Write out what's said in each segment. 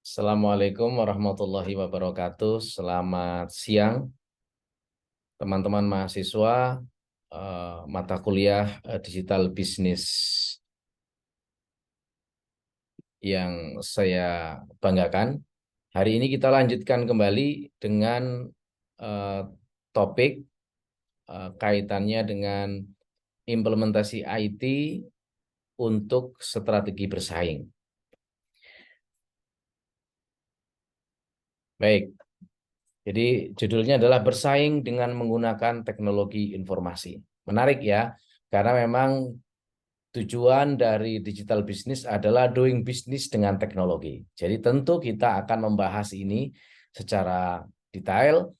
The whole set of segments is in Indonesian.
Assalamualaikum warahmatullahi wabarakatuh. Selamat siang, teman-teman mahasiswa mata kuliah digital bisnis yang saya banggakan. Hari ini kita lanjutkan kembali dengan eh, topik kaitannya dengan implementasi IT untuk strategi bersaing. Baik, jadi judulnya adalah bersaing dengan menggunakan teknologi informasi. Menarik ya, karena memang tujuan dari digital business adalah doing business dengan teknologi. Jadi tentu kita akan membahas ini secara detail.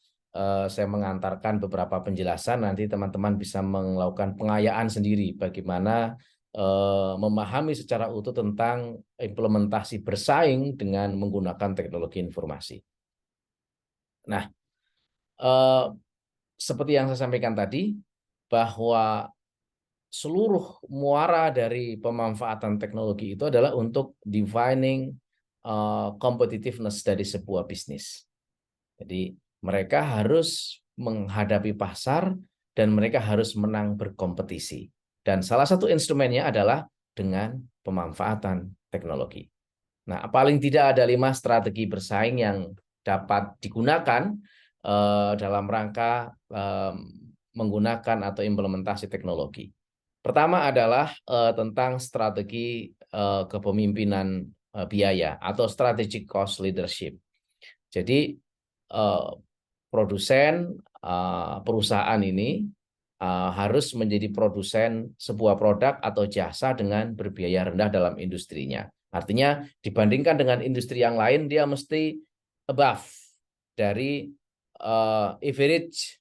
Saya mengantarkan beberapa penjelasan, nanti teman-teman bisa melakukan pengayaan sendiri bagaimana memahami secara utuh tentang implementasi bersaing dengan menggunakan teknologi informasi. Nah, eh, seperti yang saya sampaikan tadi, bahwa seluruh muara dari pemanfaatan teknologi itu adalah untuk defining competitiveness dari sebuah bisnis. Jadi mereka harus menghadapi pasar dan mereka harus menang berkompetisi. Dan salah satu instrumennya adalah dengan pemanfaatan teknologi. Nah, paling tidak ada 5 strategi bersaing yang dapat digunakan dalam rangka menggunakan atau implementasi teknologi. Pertama adalah tentang strategi kepemimpinan biaya atau strategic cost leadership. Jadi eh, produsen perusahaan ini harus menjadi produsen sebuah produk atau jasa dengan berbiaya rendah dalam industrinya. Artinya dibandingkan dengan industri yang lain dia mesti above dari average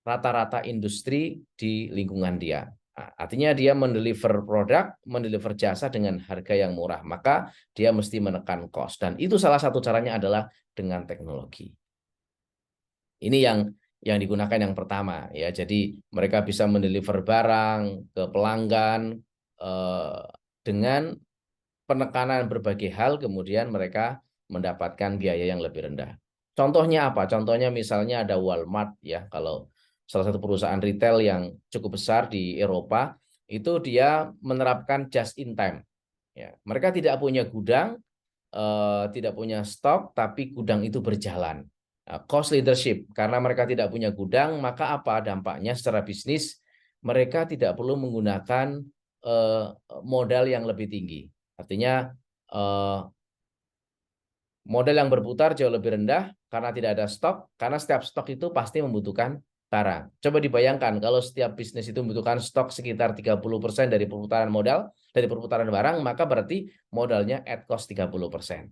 rata-rata industri di lingkungan dia. Artinya dia mendeliver produk, mendeliver jasa dengan harga yang murah, maka dia mesti menekan cost. Dan itu salah satu caranya adalah dengan teknologi. Ini yang digunakan yang pertama ya. Jadi mereka bisa mendeliver barang ke pelanggan dengan penekanan berbagai hal, kemudian mereka mendapatkan biaya yang lebih rendah. Contohnya apa? Contohnya misalnya ada Walmart ya, kalau salah satu perusahaan retail yang cukup besar di Eropa, itu dia menerapkan just in time. Ya, mereka tidak punya gudang, tidak punya stok, tapi gudang itu berjalan. Nah, cost leadership, karena mereka tidak punya gudang, maka apa dampaknya secara bisnis? Mereka tidak perlu menggunakan modal yang lebih tinggi. Artinya eh, modal yang berputar jauh lebih rendah karena tidak ada stok, karena setiap stok itu pasti membutuhkan barang. Coba dibayangkan kalau setiap bisnis itu membutuhkan stok sekitar 30% dari perputaran modal, dari perputaran barang, maka berarti modalnya at cost 30%.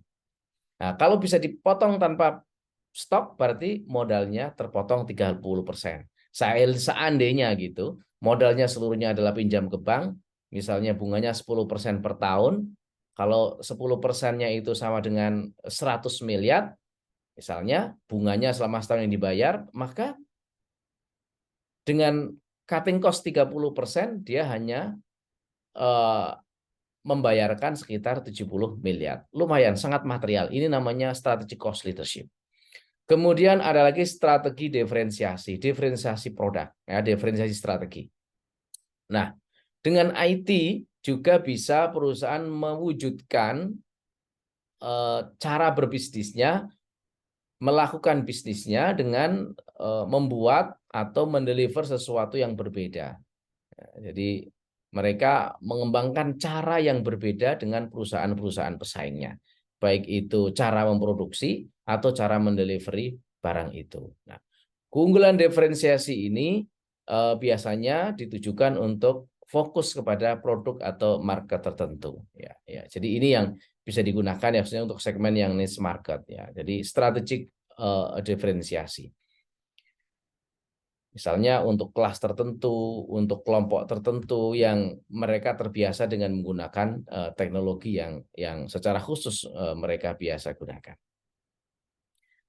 Nah, kalau bisa dipotong tanpa stok, berarti modalnya terpotong 30%. Seandainya gitu, modalnya seluruhnya adalah pinjam ke bank, misalnya bunganya 10% per tahun, kalau 10%-nya itu sama dengan 100 miliar, misalnya bunganya selama setahun yang dibayar, maka dengan cutting cost 30%, dia hanya eh, membayarkan sekitar 70 miliar. Lumayan, sangat material. Ini namanya strategic cost leadership. Kemudian ada lagi strategi diferensiasi, diferensiasi produk, ya, diferensiasi strategi. Nah, dengan IT juga bisa perusahaan mewujudkan cara berbisnisnya, melakukan bisnisnya dengan membuat atau mendeliver sesuatu yang berbeda. Jadi mereka mengembangkan cara yang berbeda dengan perusahaan-perusahaan pesaingnya. Baik itu cara memproduksi atau cara mendelivery barang itu. Nah, keunggulan diferensiasi ini biasanya ditujukan untuk fokus kepada produk atau market tertentu. Ya, ya. Jadi ini yang bisa digunakan ya untuk segmen yang niche market. Ya. Jadi strategic diferensiasi. Misalnya untuk kelas tertentu, untuk kelompok tertentu yang mereka terbiasa dengan menggunakan teknologi yang secara khusus mereka biasa gunakan.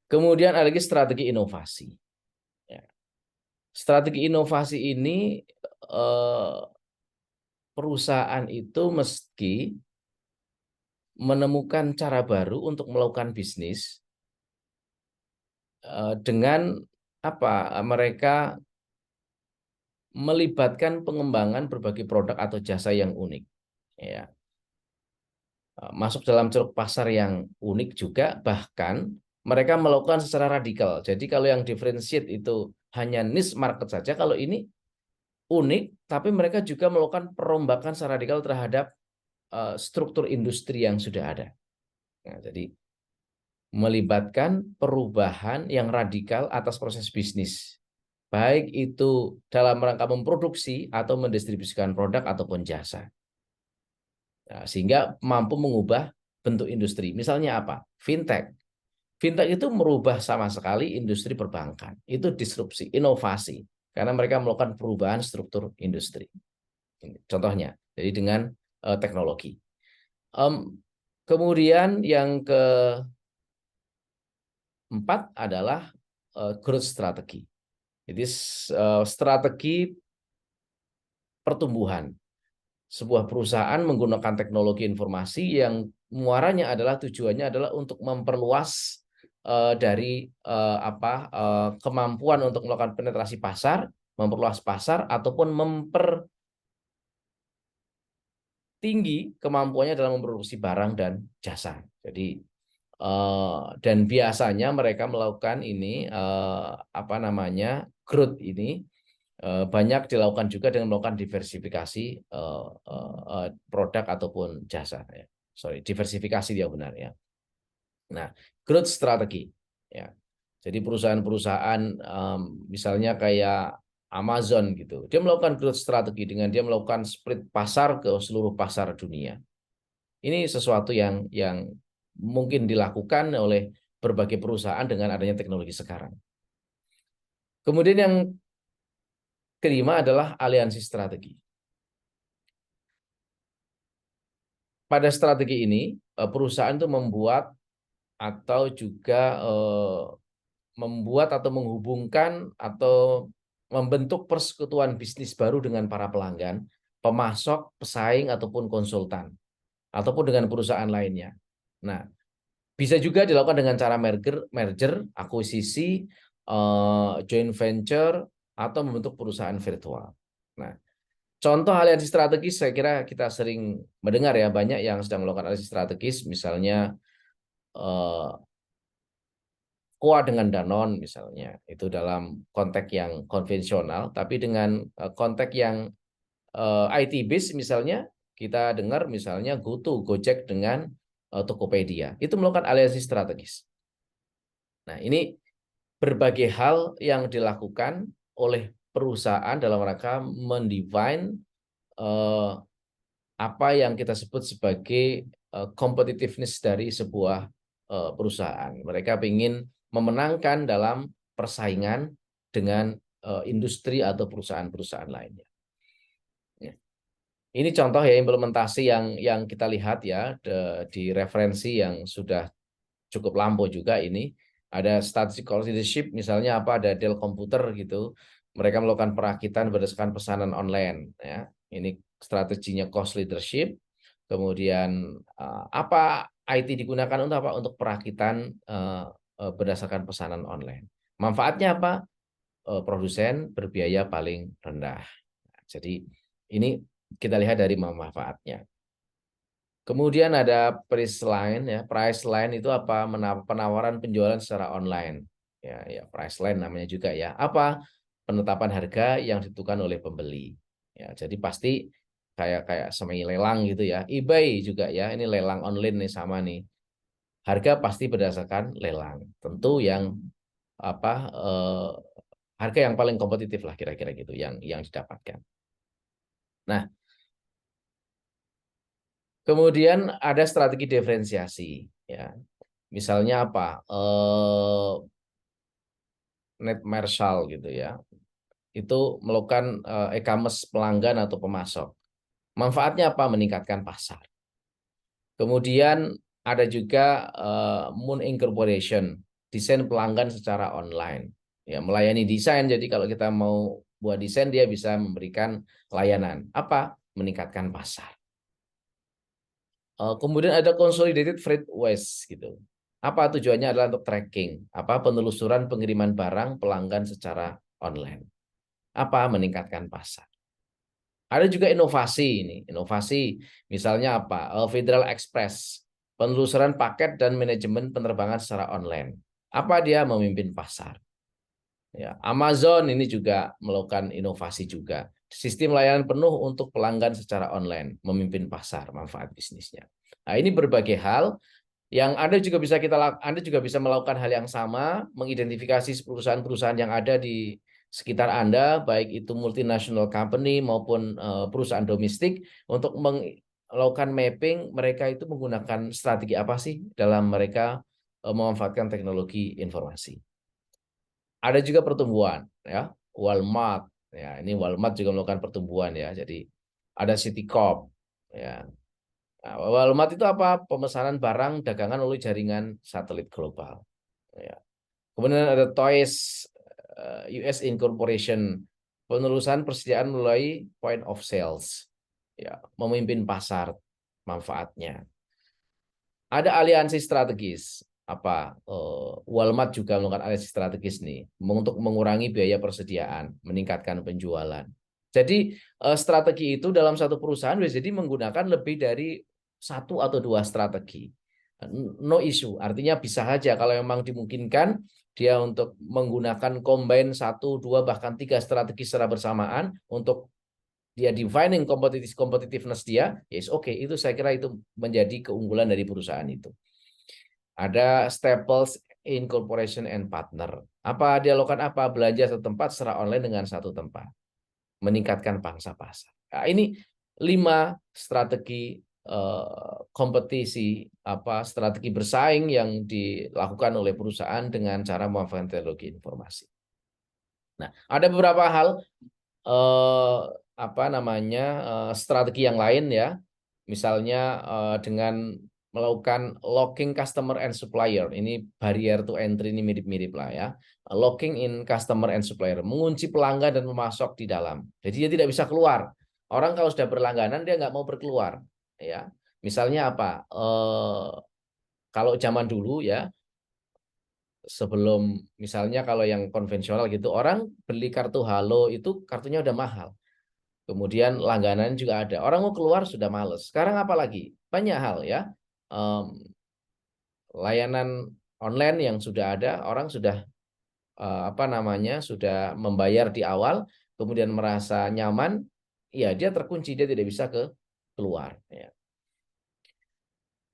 Kemudian ada lagi strategi inovasi. Ya. Strategi inovasi ini perusahaan itu mesti menemukan cara baru untuk melakukan bisnis dengan apa? Mereka melibatkan pengembangan berbagai produk atau jasa yang unik. Ya, masuk dalam ceruk pasar yang unik juga, bahkan mereka melakukan secara radikal. Jadi kalau yang differentiate itu hanya niche market saja, kalau ini unik, tapi mereka juga melakukan perombakan secara radikal terhadap struktur industri yang sudah ada. Nah, jadi melibatkan perubahan yang radikal atas proses bisnis, baik itu dalam rangka memproduksi atau mendistribusikan produk ataupun jasa. Nah, sehingga mampu mengubah bentuk industri. Misalnya apa? Fintech. Fintech itu merubah sama sekali industri perbankan. Itu disrupsi, inovasi. Karena mereka melakukan perubahan struktur industri. Contohnya, jadi dengan teknologi. Kemudian yang keempat adalah growth strategi. Jadi strategi pertumbuhan. Sebuah perusahaan menggunakan teknologi informasi yang muaranya adalah tujuannya adalah untuk memperluas dari kemampuan untuk melakukan penetrasi pasar, memperluas pasar ataupun mempertinggi kemampuannya dalam memproduksi barang dan jasa. Jadi dan biasanya mereka melakukan ini growth ini banyak dilakukan juga dengan melakukan diversifikasi produk ataupun jasa. Ya. Sorry, diversifikasi dia benar ya. Nah, growth strategi. Ya. Jadi perusahaan-perusahaan misalnya kayak Amazon gitu, dia melakukan growth strategi dengan dia melakukan split pasar ke seluruh pasar dunia. Ini sesuatu yang mungkin dilakukan oleh berbagai perusahaan dengan adanya teknologi sekarang. Kemudian yang kelima adalah aliansi strategi. Pada strategi ini, perusahaan itu membuat atau juga membuat atau menghubungkan atau membentuk persekutuan bisnis baru dengan para pelanggan, pemasok, pesaing, ataupun konsultan, ataupun dengan perusahaan lainnya. Nah, bisa juga dilakukan dengan cara merger, akuisisi, joint venture, atau membentuk perusahaan virtual. Nah, contoh aliansi strategis saya kira kita sering mendengar ya, banyak yang sedang melakukan aliansi strategis, misalnya Koa dengan Danone misalnya, itu dalam konteks yang konvensional, tapi dengan konteks yang IT base misalnya, kita dengar misalnya GoTo, Gojek dengan Tokopedia, itu melakukan aliansi strategis. Nah, ini berbagai hal yang dilakukan oleh perusahaan dalam rangka mendefine apa yang kita sebut sebagai competitiveness dari sebuah perusahaan. Mereka ingin memenangkan dalam persaingan dengan industri atau perusahaan-perusahaan lainnya. Ini contoh ya implementasi yang kita lihat ya di referensi yang sudah cukup lampau juga ini. Ada statistical leadership misalnya apa, ada Dell Computer gitu. Mereka melakukan perakitan berdasarkan pesanan online ya. Ini strateginya cost leadership. Kemudian apa IT digunakan untuk apa? Untuk perakitan berdasarkan pesanan online. Manfaatnya apa? Produsen berbiaya paling rendah. Jadi ini kita lihat dari manfaatnya. Kemudian ada price line ya. Price line itu apa? Penawaran penjualan secara online. Ya, price line namanya juga ya. Apa? Penetapan harga yang ditentukan oleh pembeli. Ya, jadi pasti kayak semi lelang gitu ya. eBay juga ya. Ini lelang online nih sama nih. Harga pasti berdasarkan lelang. Tentu yang harga yang paling kompetitif lah kira-kira gitu yang didapatkan. Nah, kemudian ada strategi diferensiasi ya. Misalnya apa? Net Marshall gitu ya. Itu melakukan e-commerce pelanggan atau pemasok. Manfaatnya apa? Meningkatkan pasar. Kemudian ada juga Moon Incorporation, desain pelanggan secara online. Ya, melayani desain. Jadi kalau kita mau buat desain dia bisa memberikan layanan. Apa? Meningkatkan pasar. Kemudian ada consolidated freight waste gitu. Apa tujuannya adalah untuk tracking, penelusuran pengiriman barang pelanggan secara online. Meningkatkan pasar. Ada juga inovasi ini, inovasi misalnya Federal Express, penelusuran paket dan manajemen penerbangan secara online. Dia memimpin pasar. Ya, Amazon ini juga melakukan inovasi juga. Sistem layanan penuh untuk pelanggan secara online, memimpin pasar, manfaat bisnisnya. Nah, ini berbagai hal yang Anda juga bisa melakukan hal yang sama, mengidentifikasi perusahaan-perusahaan yang ada di sekitar Anda, baik itu multinational company maupun perusahaan domestik, untuk melakukan mapping mereka itu menggunakan strategi apa sih dalam mereka memanfaatkan teknologi informasi. Ada juga pertumbuhan, ya, Walmart, ya, ini Walmart juga melakukan pertumbuhan, ya, jadi ada City Corp, ya. Nah, Walmart itu pemesanan barang dagangan oleh jaringan satelit global, ya. Kemudian ada Toys US Incorporation, penelusuran persediaan melalui point of sales, ya, memimpin pasar manfaatnya. Ada aliansi strategis. Walmart juga melakukan aliansi strategis nih untuk mengurangi biaya persediaan, meningkatkan penjualan. Jadi strategi itu dalam satu perusahaan bisa jadi menggunakan lebih dari satu atau dua strategi. No issue, artinya bisa saja kalau memang dimungkinkan dia untuk menggunakan combine satu, dua, bahkan tiga strategi secara bersamaan untuk dia defining competitiveness dia, yes, oke, itu saya kira itu menjadi keunggulan dari perusahaan itu. Ada Staples Incorporation and Partner. Dia lakukan belanja satu tempat secara online dengan satu tempat, meningkatkan pangsa pasar. Nah, ini 5 strategi kompetisi, strategi bersaing yang dilakukan oleh perusahaan dengan cara memanfaatkan teknologi informasi. Nah, ada beberapa hal strategi yang lain, ya. Misalnya dengan melakukan locking customer and supplier. Ini barrier to entry, ini mirip-mirip lah, ya. Locking in customer and supplier, mengunci pelanggan dan memasok di dalam. Jadi dia tidak bisa keluar. Orang kalau sudah berlangganan dia nggak mau berkeluar, ya. Misalnya kalau zaman dulu, ya, sebelum misalnya kalau yang konvensional gitu, orang beli kartu Halo itu kartunya udah mahal. Kemudian langganan juga ada. Orang mau keluar sudah males. Sekarang apalagi? Banyak hal, ya. Layanan online yang sudah ada, orang sudah sudah membayar di awal, kemudian merasa nyaman, ya dia terkunci, dia tidak bisa keluar. Ya.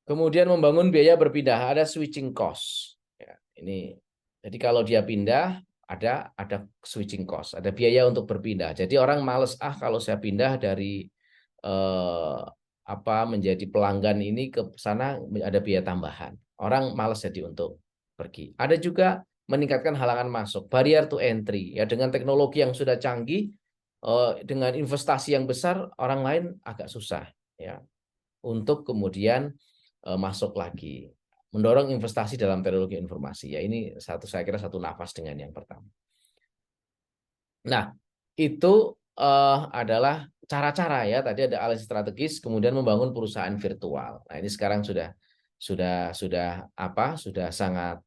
Kemudian membangun biaya berpindah, ada switching cost. Ya, ini, jadi kalau dia pindah, ada switching cost, ada biaya untuk berpindah. Jadi orang males, kalau saya pindah dari menjadi pelanggan ini ke sana ada biaya tambahan. Orang males jadi untuk pergi. Ada juga meningkatkan halangan masuk, barrier to entry, ya, dengan teknologi yang sudah canggih, dengan investasi yang besar, orang lain agak susah, ya, untuk kemudian masuk lagi, mendorong investasi dalam teknologi informasi. Ya, ini saya kira satu nafas dengan yang pertama. Nah, itu adalah cara-cara, ya. Tadi ada aliansi strategis, kemudian membangun perusahaan virtual. Nah, ini sekarang sudah sangat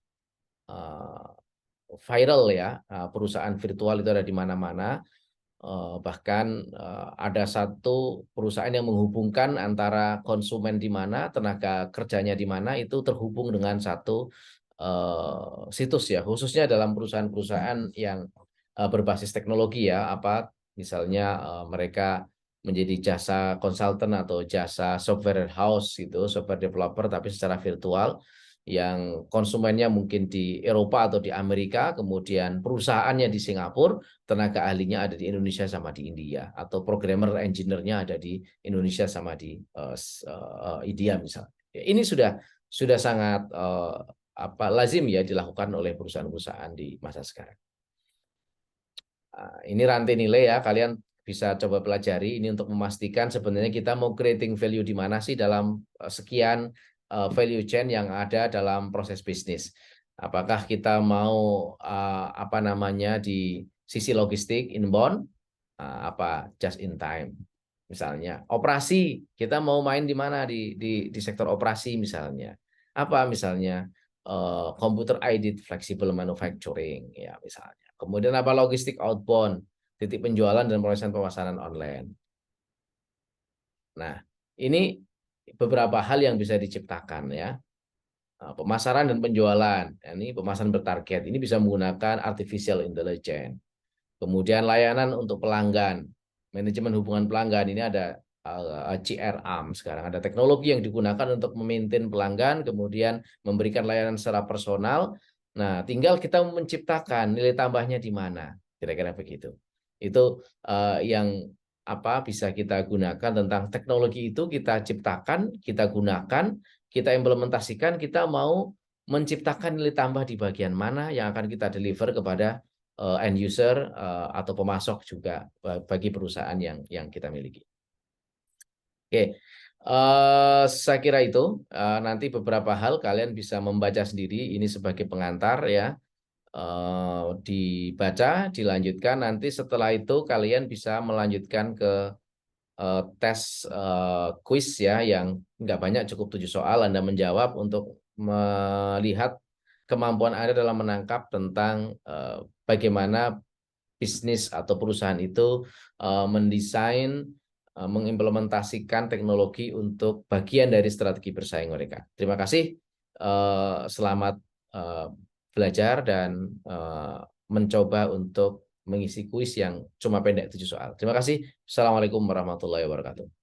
viral, ya. Perusahaan virtual itu ada di mana-mana. Bahkan ada satu perusahaan yang menghubungkan antara konsumen di mana, tenaga kerjanya di mana, itu terhubung dengan satu situs, ya, khususnya dalam perusahaan-perusahaan yang berbasis teknologi, ya, misalnya mereka menjadi jasa konsultan atau jasa software house gitu, software developer tapi secara virtual, yang konsumennya mungkin di Eropa atau di Amerika, kemudian perusahaannya di Singapura, tenaga ahlinya ada di Indonesia sama di India, atau programmer engineer-nya ada di Indonesia sama di India misalnya. Ini sudah sangat lazim, ya, dilakukan oleh perusahaan-perusahaan di masa sekarang. Ini rantai nilai, ya, kalian bisa coba pelajari ini untuk memastikan sebenarnya kita mau creating value di mana sih dalam sekian value chain yang ada dalam proses bisnis. Apakah kita mau di sisi logistik inbound, just in time. Misalnya operasi, kita mau main di mana, di sektor operasi misalnya. Apa misalnya computer aided flexible manufacturing ya misalnya. Kemudian apa logistik outbound, titik penjualan dan proses pemasaran online. Nah, ini beberapa hal yang bisa diciptakan ya. Pemasaran dan penjualan. Ini pemasaran bertarget. Ini bisa menggunakan artificial intelligence. Kemudian layanan untuk pelanggan, manajemen hubungan pelanggan. Ini ada CRM sekarang. Ada teknologi yang digunakan untuk memaintain pelanggan, kemudian memberikan layanan secara personal. Nah, tinggal kita menciptakan nilai tambahnya di mana. Kira-kira begitu. Itu yang apa bisa kita gunakan tentang teknologi itu kita ciptakan, kita gunakan, kita implementasikan, kita mau menciptakan nilai tambah di bagian mana yang akan kita deliver kepada end user atau pemasok juga bagi perusahaan yang kita miliki. Oke, saya kira itu nanti beberapa hal kalian bisa membaca sendiri ini sebagai pengantar ya. Dibaca, dilanjutkan nanti setelah itu kalian bisa melanjutkan ke tes quiz ya yang nggak banyak, cukup 7 soal. Anda menjawab untuk melihat kemampuan Anda dalam menangkap tentang bagaimana bisnis atau perusahaan itu mendesain, mengimplementasikan teknologi untuk bagian dari strategi bersaing mereka. Terima kasih, selamat belajar dan mencoba untuk mengisi kuis yang cuma pendek 7 soal. Terima kasih. Assalamualaikum warahmatullahi wabarakatuh.